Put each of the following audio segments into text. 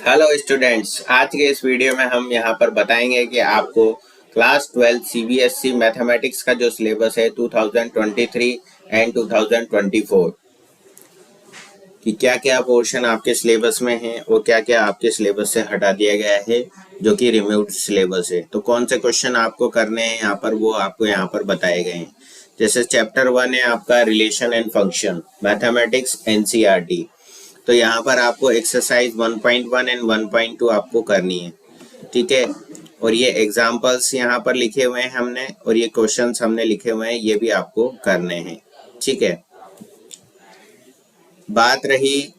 Hello students, आज के इस वीडियो में हम यहाँ पर बताएंगे कि आपको क्लास 12 सीबीएसई मैथमेटिक्स का जो सिलेबस है 2023 एंड 2024 कि क्या क्या पोर्शन आपके सिलेबस में है और क्या क्या आपके सिलेबस से हटा दिया गया है जो कि रिमूव्ड सिलेबस है। तो कौन से क्वेश्चन आपको करने हैं यहाँ पर वो आपको यहाँ पर बताए गए हैं। जैसे चैप्टर 1 है आपका relation and function mathematics NCERT. तो यहाँ पर आपको एक्सरसाइज 1.1 एंड 1.2 आपको करनी है, ठीक है। और ये एग्जाम्पल्स यहाँ पर लिखे हुए हैं हमने और ये क्वेश्चंस हमने लिखे हुए हैं, ये भी आपको करने हैं, ठीक है। बात रही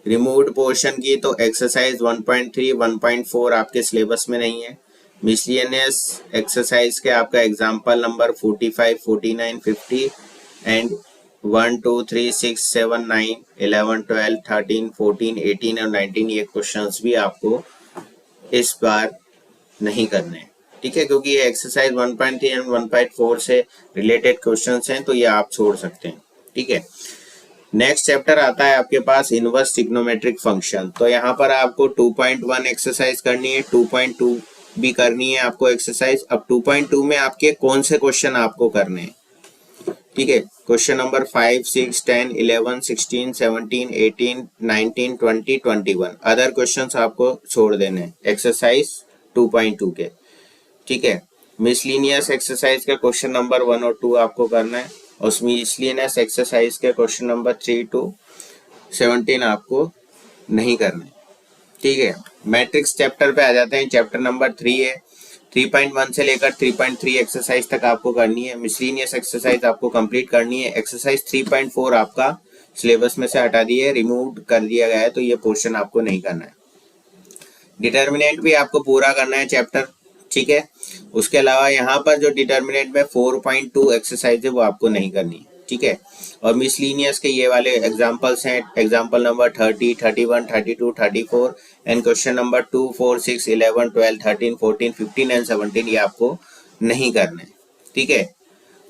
रिमूव्ड पोर्शन की, तो एक्सरसाइज 1.3 1.4 आपके सिलेबस में नहीं है। मिसलिनियस एक्सरसाइज के आपका एग्जाम्पल नंबर 45 49 50 एंड 1 2 3 6 7 9 11 12 13 14 18 और 19 ये क्वेश्चंस भी आपको इस बार नहीं करने हैं, ठीक है, क्योंकि ये एक्सरसाइज 1.3 एंड 1.4 से रिलेटेड क्वेश्चंस हैं, तो ये आप छोड़ सकते हैं, ठीक है। नेक्स्ट चैप्टर आता है आपके पास इनवर्स ट्रिग्नोमेट्रिक फंक्शन। तो यहाँ पर आपको 2.1 एक्सरसाइज करनी है, 2.2 भी करनी है आपको एक्सरसाइज। अब 2.2 में आपके कौन से क्वेश्चन आपको करने हैं, ठीक है। क्वेश्चन नंबर 5 6 10 11 16 17 18 19 20 21 अदर क्वेश्चंस आपको छोड़ देने हैं एक्सरसाइज 2.2 के, ठीक है। मिसलिनियस एक्सरसाइज का क्वेश्चन नंबर 1 और 2 आपको करना है और मिसलिनियस एक्सरसाइज के क्वेश्चन नंबर 3 to 17 आपको नहीं करना है, ठीक है। मैट्रिक्स चैप्टर पे आ जाते हैं। चैप्टर नंबर 3 है, 3.1 से लेकर 3.3 एक्सरसाइज तक आपको करनी है। मिसलिनियस एक्सरसाइज आपको कंप्लीट करनी है। एक्सरसाइज 3.4 आपका सिलेबस में से हटा दिए, रिमूव कर दिया गया है, तो ये पोर्शन आपको नहीं करना है। डिटर्मिनेंट भी आपको पूरा करना है चैप्टर, ठीक है। उसके अलावा यहाँ पर जो डिटर्मिनेंट में 4.2 एक्सरसाइज है वो आपको नहीं करनी है, ठीक है। और मिसलिनियस के ये वाले एग्जांपल्स हैं, example number 30 31 32 34 and question number 2 4 6 11 12 13 14 15 and 17 ये आपको नहीं करने, ठीक है।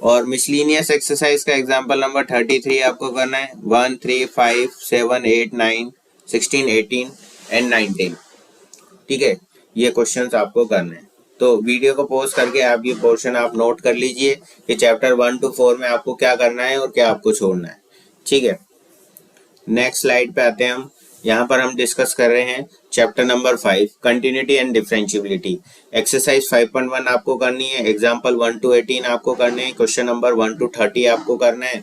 और मिसलिनियस एक्सरसाइज का एग्जांपल नंबर 33 आपको करना है, 1 3 5 7 8 9 16 18 एंड 19, ठीक है। ये क्वेश्चंस आपको करने हैं। तो वीडियो को पॉज करके आप ये पोर्शन आप नोट कर लीजिए कि चैप्टर 1 to 4 में आपको क्या करना है और क्या आपको छोड़ना है, ठीक है। नेक्स्ट स्लाइड पे आते हैं हम। यहाँ पर हम डिस्कस कर रहे हैं chapter number 5 continuity and differentiability. Exercise 5.1 आपको करनी है, एग्जांपल 1 to 18 आपको करने हैं, क्वेश्चन नंबर 1 to 30 आपको करना है।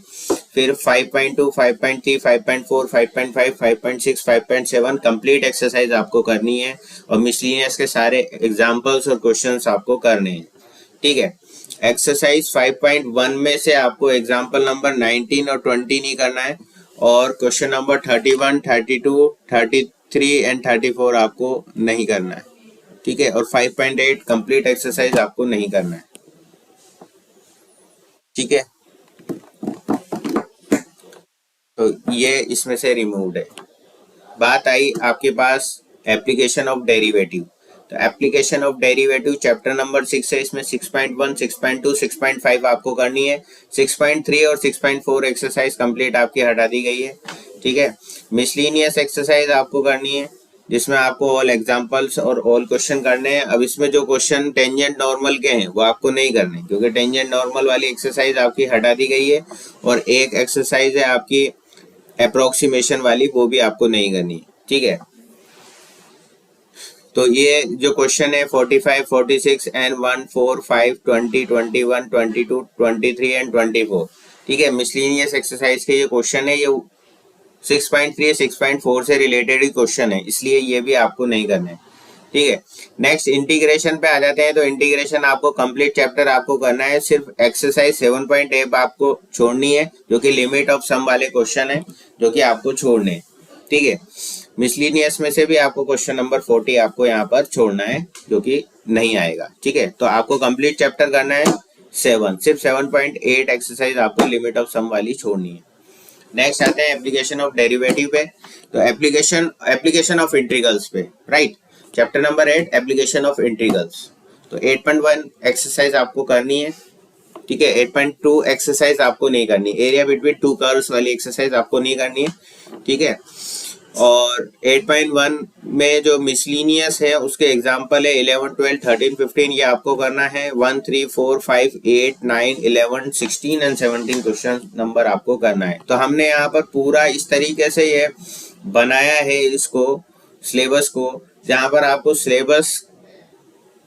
फिर 5.2 5.3 5.4 5.5 5.6 5.7 कंप्लीट एक्सरसाइज आपको करनी है और मिसलिनियस के सारे एग्जांपल्स और क्वेश्चंस आपको करने हैं, ठीक है। एक्सरसाइज 5.1 में से आपको एग्जांपल नंबर 19 और 20 नहीं करना है और क्वेश्चन नंबर 31 32 33 एंड 34 आपको नहीं करना है, ठीक है। और 5.8 कंप्लीट एक्सरसाइज आपको नहीं करना है, ठीक है। तो ये इसमें से रिमूव्ड है। बात आई आपके पास एप्लीकेशन ऑफ डेरिवेटिव। तो application of derivative chapter number 6 है, इसमें 6.1 6.2 6.5 आपको करनी है। 6.3 और 6.4 एक्सरसाइज कंप्लीट आपकी हटा दी गई है, ठीक है। मिसलिनियस एक्सरसाइज आपको करनी है जिसमें आपको ऑल एग्जांपल्स और ऑल क्वेश्चन करने हैं। अब इसमें जो क्वेश्चन टेंजेंट नॉर्मल के हैं वो आपको नहीं करने, क्योंकि टेंजेंट नॉर्मल वाली एक्सरसाइज आपकी हटा दी गई है और एक एक्सरसाइज है आपकी अप्रोक्सीमेशन वाली, वो भी आपको नहीं करनी, ठीक है। तो ये जो क्वेश्चन है 45 46 एंड 1 4 5 20 21 22 23 एंड 24, ठीक है। मिसलिनियस एक्सरसाइज के ये क्वेश्चन है, ये 6.3 6.4 से रिलेटेड ही क्वेश्चन है, इसलिए ये भी आपको नहीं करना है, ठीक है। नेक्स्ट इंटीग्रेशन पे आ जाते हैं। तो इंटीग्रेशन आपको कंप्लीट चैप्टर आपको करना है, सिर्फ एक्सरसाइज 7.8 आपको छोड़नी है जो कि लिमिट ऑफ सम वाले क्वेश्चन है जो कि आपको छोड़ने हैं, ठीक है। मिसलिनियस में से भी आपको क्वेश्चन नंबर 40 आपको यहाँ पर छोड़ना है जो कि नहीं आएगा, ठीक है। तो आपको कंप्लीट चैप्टर करना है 7, सिर्फ 7.8 एक्सरसाइज आपको लिमिट ऑफ सम वाली छोड़नी है। नेक्स्ट आते हैं एप्लीकेशन ऑफ डेरिवेटिव पे। तो एप्लीकेशन ऑफ इंटीग्रल्स पे, right. Chapter number 8 application of integrals. तो 8.1 एक्सरसाइज आपको करनी है, ठीक है। 8.2 एक्सरसाइज आपको नहीं करनी, एरिया बिटवीन टू कर्व्स वाली एक्सरसाइज आपको नहीं करनी है, ठीक है। और 8.1 में जो मिसलिनियस है उसके एग्जाम्पल है 11, 12, 13, 15, ये आपको करना है 1, 3, 4, 5, 8, 9, 11, 16 एंड 17 क्वेश्चन नंबर आपको करना है। तो हमने यहाँ पर पूरा इस तरीके से ये बनाया है इसको सिलेबस को, जहाँ पर आपको सिलेबस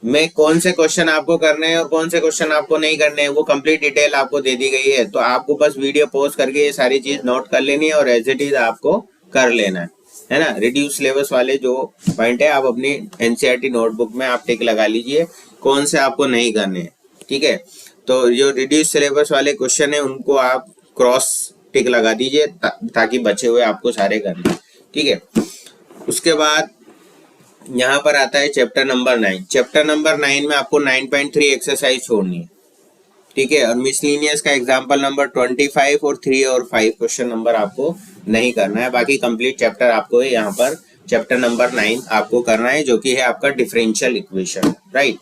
में कौन से क्वेश्चन आपको करने हैं और कौन से क्वेश्चन आपको नहीं करने हैं वो कंप्लीट डिटेल आपको दे दी गई है। तो आपको बस वीडियो पॉज करके ये सारी चीज नोट कर लेनी है और एज इट इज आपको कर लेना है ना। रिड्यूस सिलेबस वाले जो पॉइंट है आप अपनी एनसीईआरटी नोटबुक में आप टिक लगा लीजिए कौन से आपको नहीं करने हैं, ठीक है। तो जो रिड्यूस सिलेबस वाले क्वेश्चन है उनको आप क्रॉस टिक लगा दीजिए ताकि बचे हुए आपको सारे करने, ठीक है। उसके बाद यहाँ पर आता है चैप्टर नंबर 9। चैप्टर नंबर 9 में आपको 9.3 एक्सरसाइज छोड़नी है, ठीक है। और मिसलिनियस का एग्जांपल नंबर 25 और 3 और 5 क्वेश्चन नंबर आपको नहीं करना है। बाकी कंप्लीट चैप्टर आपको यहाँ पर चैप्टर नंबर 9 आपको करना है, जो कि है आपका differential equation, right.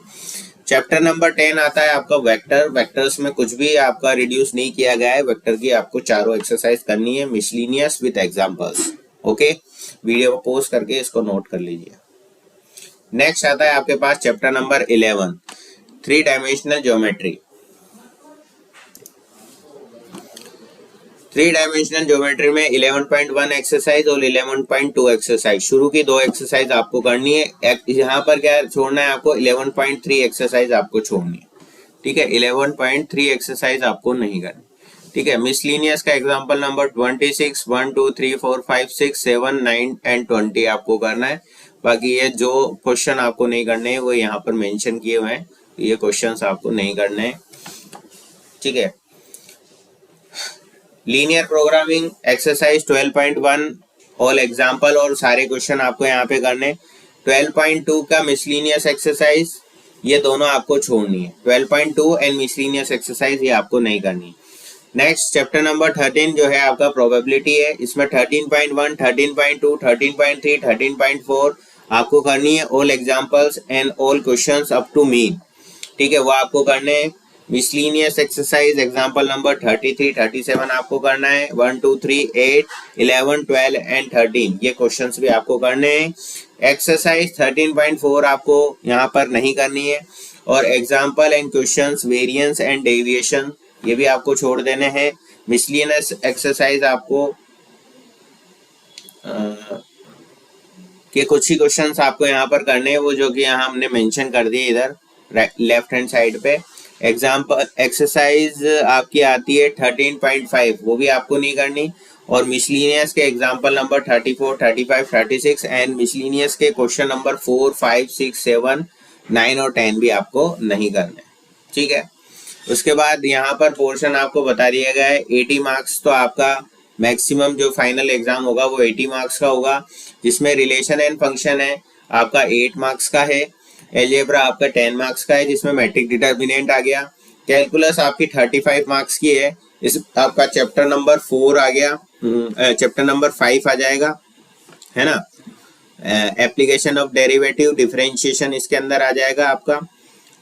Chapter number 10 आता है आपका वेक्टर। वेक्टर्स में कुछ भी आपका रिड्यूस नहीं किया गया है, वेक्टर की आपको चारों एक्सरसाइज करनी है miscellaneous with examples, okay. Video को पॉज करके इसको नोट कर लीजिए। नेक्स्ट आता है आपके पास chapter number 11, 3 dimensional geometry. 3 dimensional geometry में 11.1 एक्सरसाइज और 11.2 एक्सरसाइज, शुरू की 2 एक्सरसाइज आपको करनी है। यहाँ पर क्या छोड़ना है आपको 11.3 एक्सरसाइज आपको छोड़नी है, ठीक है। 11.3 एक्सरसाइज आपको नहीं करनी, ठीक है। मिसलिनियस का एग्जांपल नंबर 26, 1, 2, 3, 4, 5, 6, 7, 9 एंड 20 आपको करना है। बाकी ये जो क्वेश्चन आपको नहीं करने हैं वो यहाँ पर मेंशन किए हुए हैं, ये क्वेश्चंस आपको नहीं करने हैं, ठीक है। Linear programming exercise 12.1 all example और सारे क्वेश्चन आपको यहाँ पे करने। 12.2 का मिसलिनियस एक्सरसाइज ये दोनों आपको छोड़नी है। 12.2 एंड मिसलिनियस एक्सरसाइज ये आपको नहीं करनी। नेक्स्ट चैप्टर नंबर 13 जो है आपका प्रोबेबिलिटी है। इसमें 13.1, 13.2, 13.3, 13.4 आपको करनी है। All examples and all questions up to mean, ठीक है, वो आपको करने हैं। मिसलिनियस एक्सरसाइज एग्जाम्पल नंबर 33, 37 आपको करना है। 1, 2, 3, 8, 11, 12 एंड 13 ये क्वेश्चंस भी आपको करने हैं। एक्सरसाइज 13.4 आपको यहाँ पर नहीं करनी है। और example and questions, variance and deviation ये भी आपको छोड़ देने हैं। मिसलिनियस एक्सरसाइज आपको के कुछ ही क्वेश्चंस आपको यहाँ पर करने हैं, वो जो कि यहाँ हमने मेंशन कर दिए इधर लेफ्ट हैंड साइड पे। एग्जाम्पल एक्सरसाइज आपकी आती है 13.5 वो भी आपको नहीं करनी। और मिसलिनियस के एग्जाम्पल नंबर 34, 35, 36 एंड मिसलिनियस के क्वेश्चन नंबर 4, 5, 6, 7, 9 और 10 भी आपको नहीं करने, ठीक है। उसके बाद यहाँ पर पोर्शन आपको बता दिया गया है 80 मार्क्स। तो आपका मैक्सिमम जो फाइनल एग्जाम होगा वो 80 मार्क्स का होगा, जिसमें रिलेशन एंड फंक्शन है आपका 8 मार्क्स का है। एलजेब्रा आपका 10 मार्क्स का है, जिसमें मैट्रिक डिटर्मिनेंट आ गया। कैलकुलस आपकी 35 मार्क्स की है। इस आपका चैप्टर नंबर 4 आ गया, चैप्टर नंबर 5 आ जाएगा, है ना। एप्लीकेशन ऑफ डेरिवेटिव, डिफरेंशिएशन इसके अंदर आ जाएगा आपका,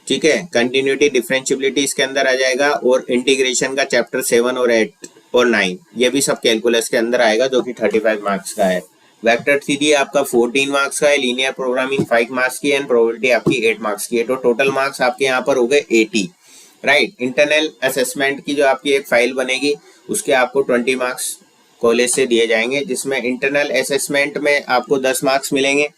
ठीक है। कंटिन्यूटी, डिफरेंशिएबिलिटी इसके अंदर आ जाएगा। और इंटीग्रेशन का चैप्टर 7 और 8 और 9 ये भी सब कैलकुलस के अंदर आएगा, जो कि 35 मार्क्स का है। वेक्टर थ्योरी आपका 14 मार्क्स का है। लीनियर प्रोग्रामिंग 5 मार्क्स की एंड प्रोबेबिलिटी आपकी 8 मार्क्स की है। तो टोटल मार्क्स आपके यहाँ पर हो गए 80, राइट। इंटरनल असेसमेंट की जो आपकी एक फाइल बनेगी उसके आपको 20 मार्क्स कॉलेज से दिए जाएंगे, जिसमें इंटरनल असेसमेंट में आपको 10 मार्क्स मिलेंगे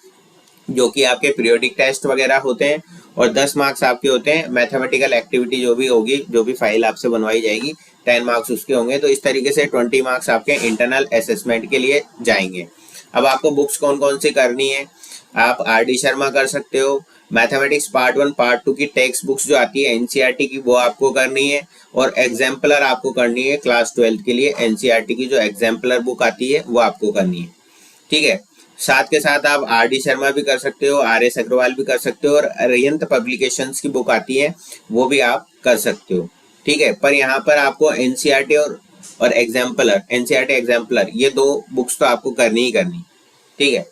जो कि आपके पीरियोडिक टेस्ट वगैरह होते हैं। और 10 मार्क्स आपके होते हैं मैथमेटिकल एक्टिविटी जो भी होगी, जो भी फाइल आपसे बनवाई जाएगी, 10 मार्क्स उसके होंगे। तो इस तरीके से 20 मार्क्स आपके इंटरनल असेसमेंट के लिए जाएंगे। अब आपको बुक्स कौन कौन सी करनी है, आप आर.डी. शर्मा कर सकते हो। मैथमेटिक्स पार्ट 1 पार्ट 2 की टेक्स्ट बुक्स जो आती है एनसीईआरटी की वो आपको करनी है। और एग्जाम्पलर आपको करनी है क्लास 12 के लिए। एनसीईआरटी की जो एग्जाम्पलर बुक आती है वो आपको करनी है, ठीक है। साथ के साथ आप आर.डी. शर्मा भी कर सकते हो, आर.एस. अग्रवाल भी कर सकते हो, और अरिहंत पब्लिकेशंस की बुक आती है वो भी आप कर सकते हो, ठीक है। पर यहाँ पर आपको एनसीईआरटी और एग्जाम्पलर, एनसीईआरटी एग्जाम्पलर ये 2 बुक्स तो आपको करनी ही करनी, ठीक है।